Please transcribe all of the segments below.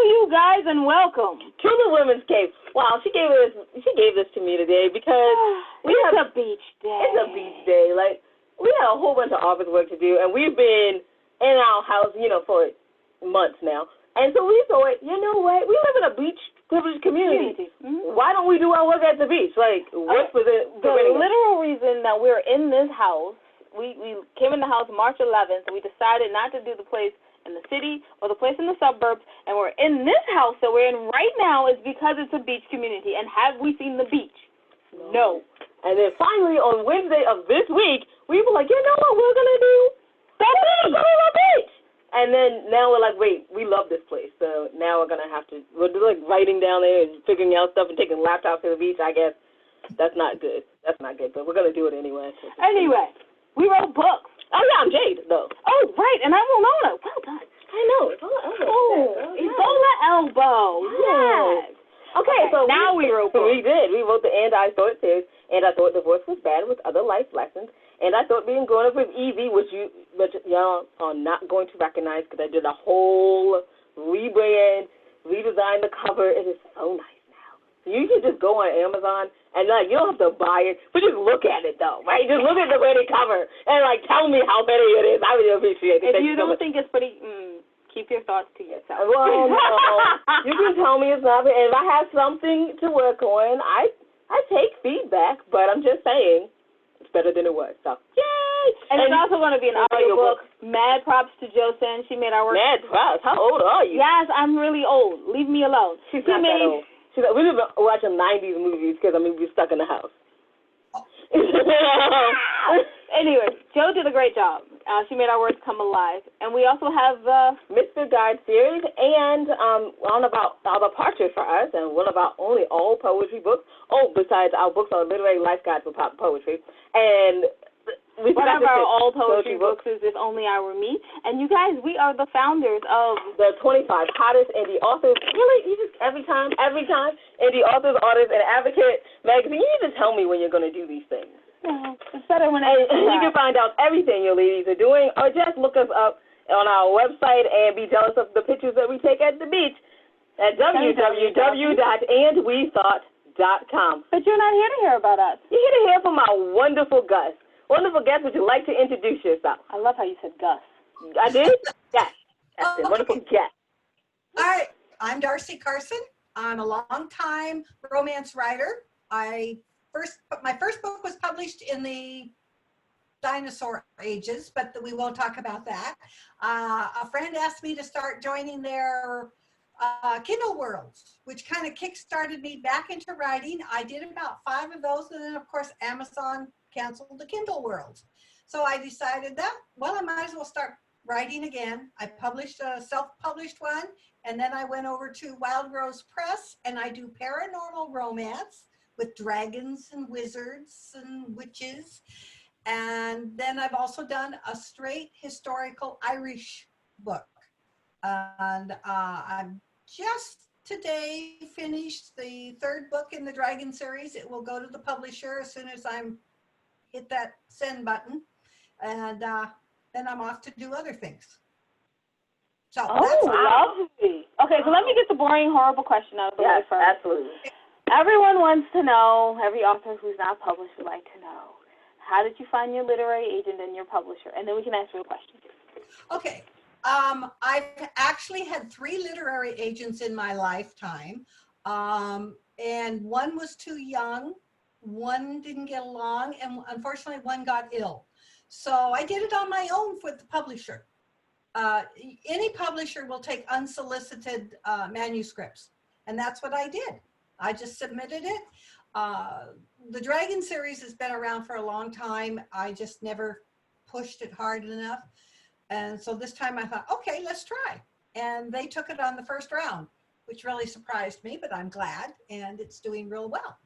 you guys, and welcome to the Women's Cave. Wow, she gave this to me today because it's a beach day. It's a beach day. Like, we had a whole bunch of office work to do, and we've been in our house, for months now. And so we thought, you know what? We live in a beach privileged community. Mm-hmm. Why don't we do our work at the beach? Like, what's the literal reason that we're in this house? We came in the house March 11th, and we decided not to do the place in the city or the place in the suburbs, and we're in this house that we're in right now is because it's a beach community. And have we seen the beach? No. And then finally on Wednesday of this week, we were like, you know what we're gonna do? Go to the beach. And then now we're like, wait, we love this place, so now we're like writing down there and figuring out stuff and taking laptops to the beach. I guess that's not good. But we're gonna do it anyway. Anyway, we wrote books. Oh yeah, I'm Jade though. Oh right, and I'm Ramona. Well done. I know. Ebola elbow. Yes. Okay, so now we wrote books. We did. We wrote the And I Thought series, and I Thought Divorce Was Bad with Other Life Lessons. And I thought being grown up with Evie, which y'all are not going to recognize because I did a whole rebrand, redesigned the cover. It is so nice now. So you can just go on Amazon and you don't have to buy it, but just look at it though, right? Just look at the pretty cover and tell me how pretty it is. I really appreciate it. If you don't think it's pretty, keep your thoughts to yourself. Well, no, you can tell me it's not. And if I have something to work on, I take feedback, but I'm just saying. It's better than it was. So, yay! And it's also going to be an audiobook. Mad props to Josen. She made our work. Mad props? How old are you? Yes, I'm really old. Leave me alone. She's not that old. We've been watching 90s movies because, we're stuck in the house. Anyway, Jo did a great job. She made our words come alive. And we also have the Mr. Guide series and one about our departure for us and one about only all poetry books. Oh, besides our books are literary life guides for poetry. And one of our all poetry books is If Only I Were Me. And you guys, we are the founders of the 25 hottest indie authors. Really? You just every time, indie authors, artists, and advocate magazine. You need to tell me when you're going to do these things. Yeah, it's better when you can find out everything your ladies are doing, or just look us up on our website and be jealous of the pictures that we take at the beach at www.andwethought.com. But you're not here to hear about us. You're here to hear from our wonderful guest. Wonderful guest, would you like to introduce yourself? I love how you said Gus. I did? Yes. That's it. Wonderful guest. All right. I'm Darcy Carson. I'm a long-time romance writer. My first book was published in the dinosaur ages, but we won't talk about that. A friend asked me to start joining their Kindle worlds, which kind of kick-started me back into writing. I did about 5 of those, and then of course Amazon canceled the Kindle worlds. So I decided that, well, I might as well start writing again. I published a self-published one, and then I went over to Wild Rose Press, and I do paranormal romance with dragons and wizards and witches. And then I've also done a straight historical Irish book. And I'm just today finished the 3rd book in the Dragon series. It will go to the publisher as soon as I'm hit that send button. And then I'm off to do other things. So that's lovely. Okay, so let me get the boring, horrible question out of the way first. Absolutely. Everyone wants to know, every author who's not published would like to know, how did you find your literary agent and your publisher? And then we can ask you a question. Okay. I've actually had 3 literary agents in my lifetime. And one was too young, one didn't get along, and unfortunately one got ill. So I did it on my own with the publisher. Any publisher will take unsolicited manuscripts, and that's what I did. I just submitted it. The Dragon series has been around for a long time. I just never pushed it hard enough. And so this time I thought, okay, let's try. And they took it on the first round, which really surprised me, but I'm glad, and it's doing real well.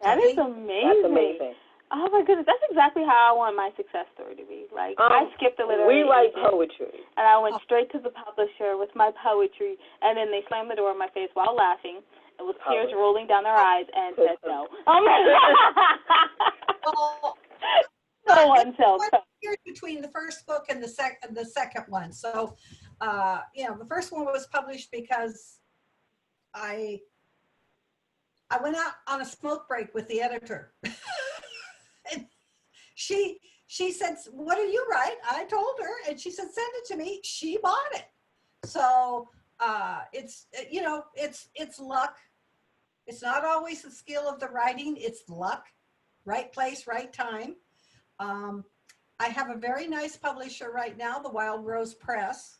That is amazing. That's amazing. Oh my goodness, that's exactly how I want my success story to be. Like, I skipped the literary We write agent, poetry. and I went straight to the publisher with my poetry, and then they slammed the door in my face while laughing, and with tears rolling down their eyes, and said no. No one tells. Between the first book and the second one, so The first one was published because I went out on a smoke break with the editor. And she said, "What do you write?" I told her, and she said, "Send it to me." She bought it. So it's luck. It's not always the skill of the writing, it's luck. Right place, right time. I have a very nice publisher right now, the Wild Rose Press.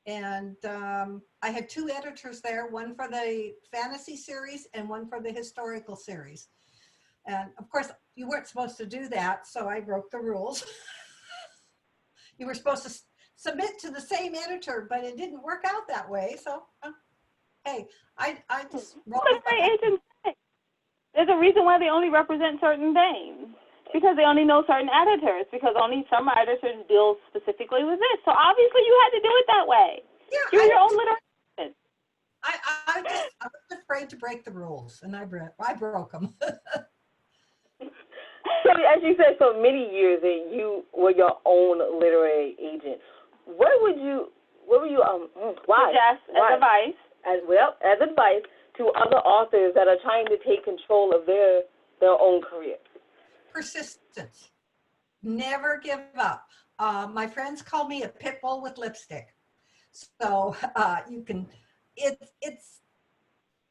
And I had two editors there, one for the fantasy series and one for the historical series. And of course, you weren't supposed to do that, so I broke the rules. You were supposed to submit to the same editor, but it didn't work out that way. So, hey, I just rolled with what happened. There's a reason why they only represent certain things. Because they only know certain editors, because only some editors deal specifically with this. So obviously you had to do it that way. Yeah, You're your own literary. I was afraid to break the rules, and I broke them. So as you said, for many years that you were your own literary agent. What would you suggest as advice? As advice to other authors that are trying to take control of their own career. Persistence. Never give up. My friends call me a pit bull with lipstick. So you can.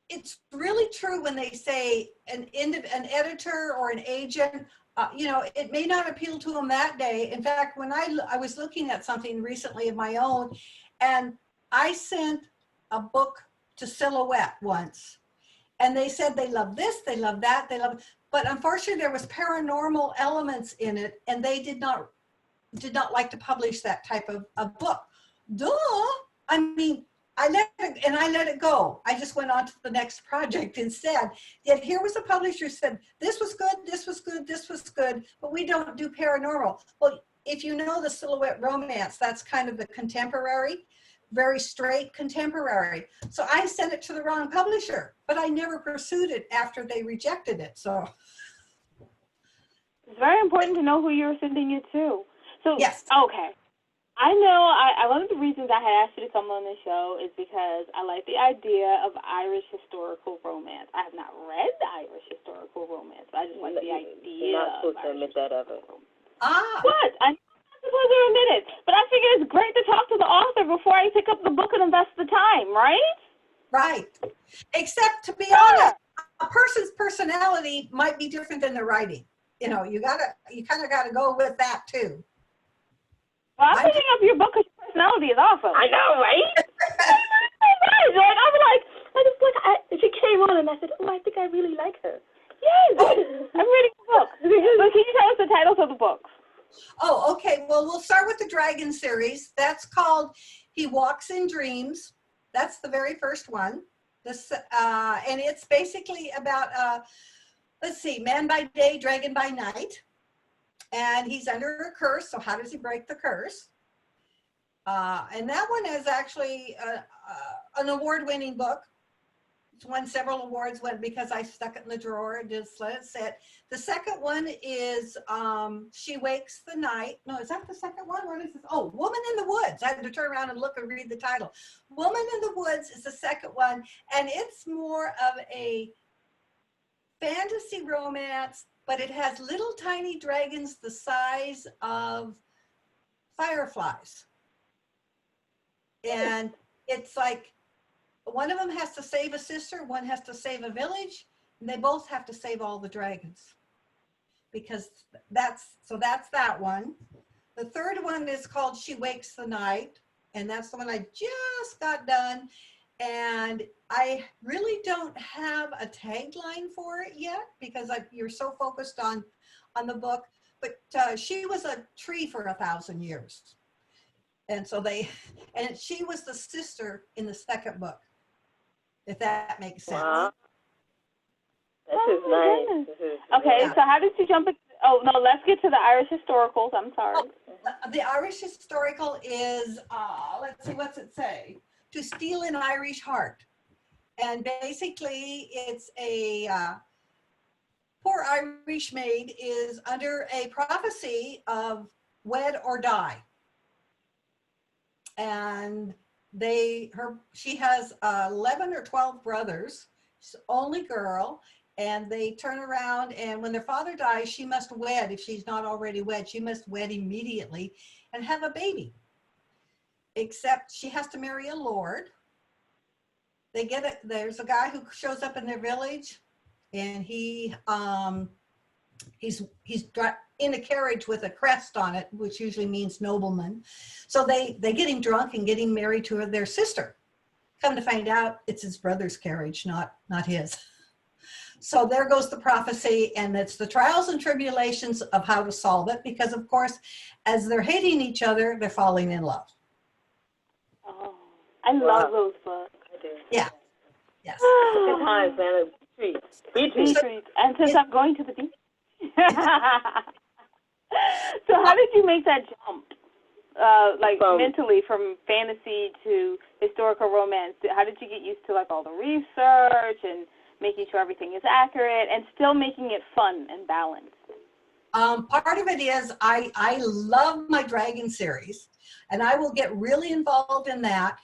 It's really true when they say an editor or an agent. It may not appeal to them that day. In fact, when I was looking at something recently of my own, and I sent a book to Silhouette once, and they said they love this, they love that, they love. But unfortunately, there was paranormal elements in it, and they did not like to publish that type of book. Duh! I mean, I let it go. I just went on to the next project instead. Yet here was a publisher said, this was good, this was good, this was good, but we don't do paranormal. Well, if you know the Silhouette romance, that's kind of the contemporary, very straight contemporary. So I sent it to the wrong publisher, but I never pursued it after they rejected it. So it's very important to know who you're sending it to. So yes. Okay. I know one of the reasons I had asked you to come on the show is because I like the idea of Irish historical romance. I have not read Irish historical romance, but I just like the idea. You're not supposed to admit that ever. What? I'm not supposed to admit it, but I figure it's great to talk to the author before I pick up the book and invest the time, right? Right. Except, to be honest, a person's personality might be different than the writing. You kind of got to go with that too. Well, I'm picking up your book because your personality is awesome. I know, right? She came on and I said, I think I really like her. Yes, I'm reading the book. But can you tell us the titles of the books? Oh, okay. Well, we'll start with the Dragon series. That's called He Walks in Dreams. That's the very first one. And it's basically about, man by day, dragon by night. And he's under a curse, so how does he break the curse? And that one is actually an award-winning book. It's won several awards because I stuck it in the drawer and just let it sit. The second one is She Wakes the Night. No, is that the second one? What is this? Oh, Woman in the Woods. I had to turn around and look and read the title. Woman in the Woods is the second one, and it's more of a fantasy romance, but it has little tiny dragons the size of fireflies. And it's like one of them has to save a sister, one has to save a village, and they both have to save all the dragons. Because that's that one. The third one is called She Wakes the Night, and that's the one I just got done. And I really don't have a tagline for it yet because you're so focused on the book. But she was a tree for 1,000 years. And so she was the sister in the second book, if that makes sense. Wow. This is nice. Okay, so how did you jump it? Oh, no, let's get to the Irish historicals. I'm sorry. The Irish historical is, let's see, what's it say? To Steal an Irish Heart. And basically, it's a poor Irish maid is under a prophecy of wed or die. And she has 11 or 12 brothers. She's the only girl. And they turn around, and when their father dies, she must wed. If she's not already wed, she must wed immediately and have a baby. Except she has to marry a lord. There's a guy who shows up in their village, and he's in a carriage with a crest on it, which usually means nobleman. So they get him drunk and get him married to their sister. Come to find out, it's his brother's carriage, not his. So there goes the prophecy, and it's the trials and tribulations of how to solve it, because of course, as they're hating each other, they're falling in love. Oh, I love those books. I do. Yeah. Yes. Good times, man. Treats. Beach treats. And since I'm going to the beach. So how did you make that jump, mentally, from fantasy to historical romance? How did you get used to, like, all the research and making sure everything is accurate and still making it fun and balanced? Part of it is I love my dragon series, and I will get really involved in that.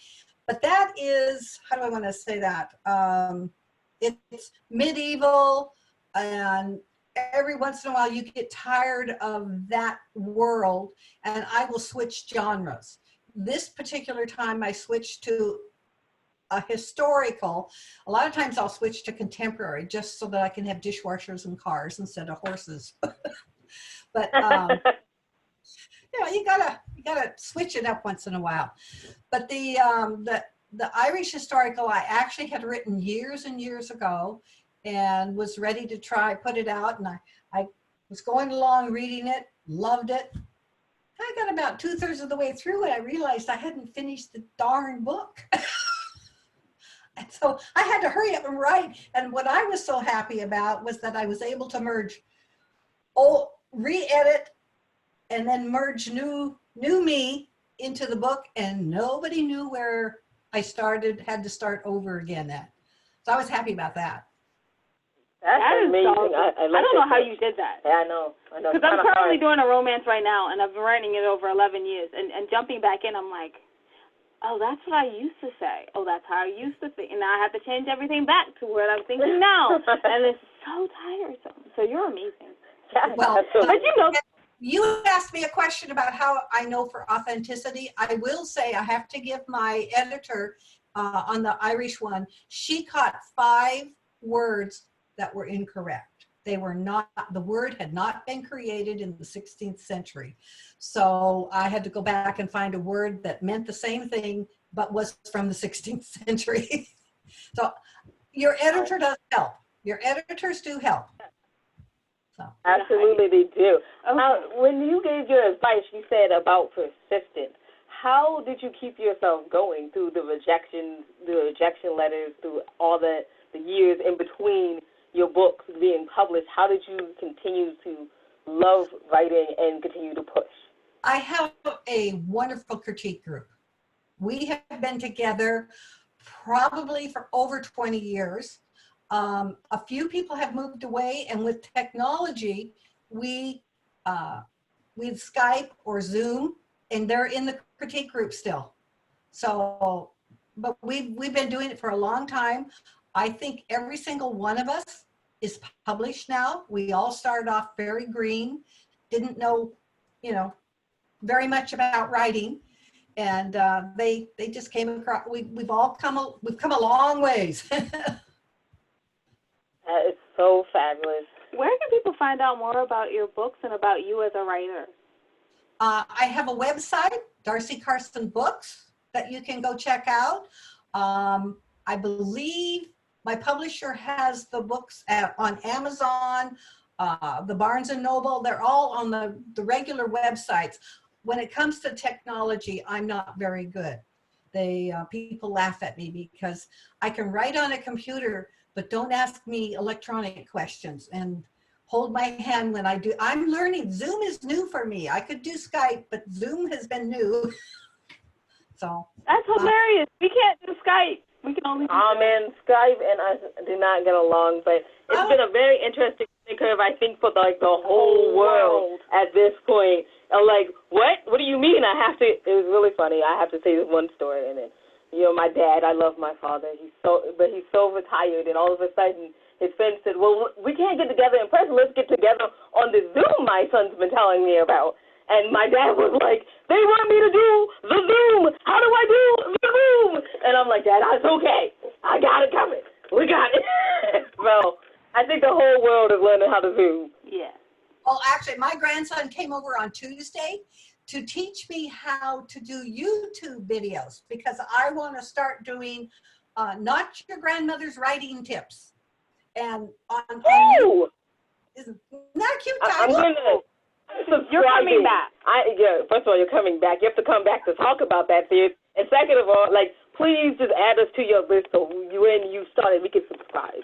But that is, how do I want to say that? It's medieval, and every once in a while you get tired of that world, and I will switch genres. This particular time I switched to a historical. A lot of times I'll switch to contemporary just so that I can have dishwashers and cars instead of horses. But you gotta switch it up once in a while. But the Irish historical I actually had written years and years ago, and was ready to put it out, and I was going along reading it, loved it. I got about 2/3 of the way through and I realized I hadn't finished the darn book. And so I had to hurry up and write. And what I was so happy about was that I was able to re-edit, and then merge new me into the book, and nobody knew where I had to start over again at. So I was happy about that. That's amazing. Awesome. I don't know how you did that. Yeah, I know. Because I'm currently doing a romance right now, and I've been writing it over 11 years. And jumping back in, I'm like, oh, that's what I used to say. Oh, that's how I used to think. And now I have to change everything back to what I'm thinking now. And it's so tiresome. So you're amazing. Well, but you asked me a question about how I know for authenticity. I will say I have to give my editor on the Irish one, she caught 5 words that were incorrect. The word had not been created in the 16th century. So I had to go back and find a word that meant the same thing, but was from the 16th century. So your editor does help. Your editors do help. So. Absolutely, they do. Okay. When you gave your advice, you said about persistence. How did you keep yourself going through the rejection letters, through all the years in between your books being published? How did you continue to love writing and continue to push? I have a wonderful critique group. We have been together probably for over 20 years. A few people have moved away, and with technology, we with Skype or Zoom, and they're in the critique group still. So, but we've been doing it for a long time. I think every single one of us is published now. We all started off very green, didn't know, very much about writing, and they just came across. We've come a long ways. That is so fabulous. Where can people find out more about your books and about you as a writer? I have a website, Darcy Carson Books, that you can go check out. I believe my publisher has the books on Amazon, the Barnes & Noble. They're all on the regular websites. When it comes to technology, I'm not very good. People laugh at me because I can write on a computer, but don't ask me electronic questions and hold my hand when I do. I'm learning. Zoom is new for me. I could do Skype, but Zoom has been new. So that's hilarious. We can't do Skype. We can only do man, Skype and I do not get along, but it's been a very interesting curve, I think, for the whole world at this point. I'm like, what? What do you mean I have to? It was really funny. I have to say this one story, and then my dad, I love my father. He's so retired, and all of a sudden his friend said, well, we can't get together in person. Let's get together on the Zoom my son's been telling me about. And my dad was like, they want me to do the Zoom. How do I do the Zoom? And I'm like, Dad, it's okay. I got it covered. We got it. So I think the whole world is learning how to Zoom. Yeah. Well, actually, my grandson came over on Tuesday to teach me how to do YouTube videos because I want to start doing not your grandmother's writing tips. And Ooh! Isn't that a cute I'm title? going to You're coming back. First of all, you're coming back. You have to come back to talk about that, sis. And second of all, please just add us to your list so when you started, we can subscribe.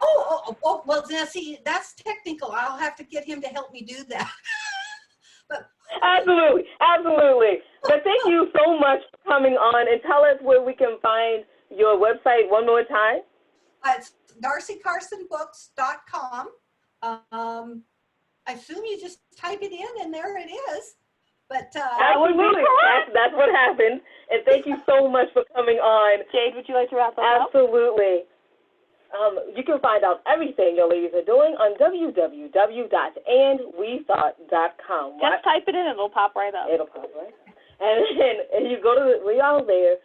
Oh, well, now see, that's technical. I'll have to get him to help me do that. But Absolutely. But thank you so much for coming on, and tell us where we can find your website one more time. It's darcycarsonbooks.com. I assume you just type it in and there it is. But absolutely, that's what happened. And thank you so much for coming on. Jade, would you like to wrap us up? Absolutely. You can find out everything your ladies are doing on www.andwethought.com. Just type it in, it'll pop right up. It'll pop right. And you go to we all there.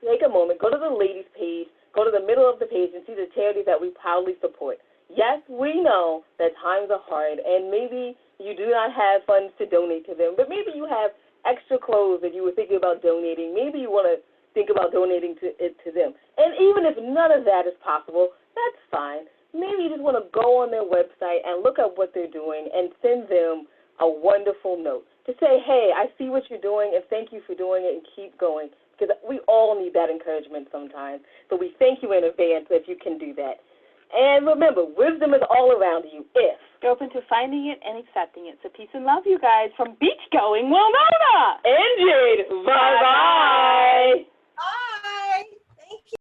Take a moment, go to the ladies page, go to the middle of the page, and see the charities that we proudly support. Yes, we know that times are hard, and maybe you do not have funds to donate to them, but maybe you have extra clothes that you were thinking about donating. Maybe you want to think about donating to them. And even if none of that is possible, that's fine. Maybe you just want to go on their website and look at what they're doing and send them a wonderful note to say, hey, I see what you're doing, and thank you for doing it, and keep going, because we all need that encouragement sometimes. So we thank you in advance if you can do that. And remember, wisdom is all around you if you're open to finding it and accepting it. So peace and love, you guys, from beach-going Winona and Jade.